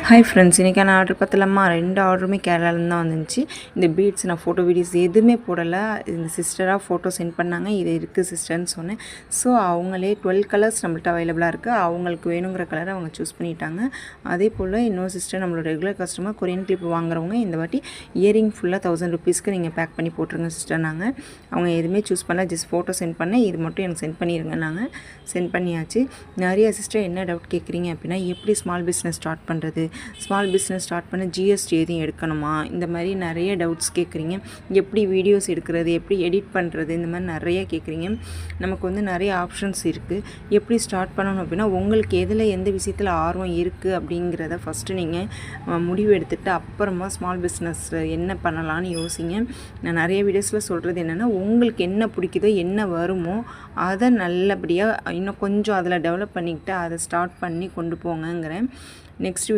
Hi friends, இன்றைக்கான order பார்த்தலாமா? 2 ஆர்டருமே கேரளாலேருந்து தான் வந்துருந்துச்சு. இந்த பீட்ஸ் நான் ஃபோட்டோ வீடியோஸ் எதுவுமே போடலை. இந்த சிஸ்டராக ஃபோட்டோ சென்ட் பண்ணாங்க. இது இருக்குது சிஸ்டர்னு சொன்னேன். ஸோ அவங்களே 12 கலர்ஸ் நம்மள்ட்ட அவைலபிளாக இருக்குது. அவங்களுக்கு வேணுங்கிற கலரை அவங்க சூஸ் பண்ணிட்டாங்க. அதே போல் இன்னொரு சிஸ்டர் நம்மளோட ரெகுலர் கஸ்டமர் கொரியன் கிளிப் வாங்குறவங்க இந்த வாட்டி இயரிங் ஃபுல்லாக 1000 ருபீஸ்க்கு நீங்கள் பேக் பண்ணி போட்டுருங்க சிஸ்டர். நாங்கள் அவங்க எதுவுமே சூஸ் பண்ணல, ஜஸ்ட் ஃபோட்டோ சென்ட் பண்ணேன். இது மட்டும் எனக்கு சென்ட் பண்ணிடுங்க. நாங்கள் சென்ட் பண்ணியாச்சு. நிறைய சிஸ்டர் என்ன டவுட் கேட்குறீங்க அப்படின்னா, எப்படி ஸ்மால் பிஸ்னஸ் ஸ்டார்ட் பண்ணுறது, ஸ்மால் பிஸ்னஸ் ஸ்டார்ட் பண்ண ஜிஎஸ்டி எதுவும் எடுக்கணுமா, இந்த மாதிரி நிறைய டவுட்ஸ் கேட்குறீங்க. எப்படி வீடியோஸ் எடுக்கிறது, எப்படி எடிட் பண்ணுறது, இந்த மாதிரி நிறைய கேட்குறீங்க. நமக்கு வந்து நிறைய ஆப்ஷன்ஸ் இருக்குது. எப்படி ஸ்டார்ட் பண்ணணும் அப்படின்னா, உங்களுக்கு எதில் எந்த விஷயத்தில் ஆர்வம் இருக்குது அப்படிங்கிறத ஃபஸ்ட்டு நீங்கள் முடிவு எடுத்துகிட்டு அப்புறமா ஸ்மால் பிஸ்னஸ் என்ன பண்ணலான்னு யோசிங்க. நான் நிறைய வீடியோஸில் சொல்கிறது என்னென்னா, உங்களுக்கு என்ன பிடிக்குதோ என்ன வருமோ அதை நல்லபடியாக இன்னும் கொஞ்சம் அதில் டெவலப் பண்ணிக்கிட்டு அதை ஸ்டார்ட் பண்ணி கொண்டு போங்கங்கிறேன். நெக்ஸ்ட்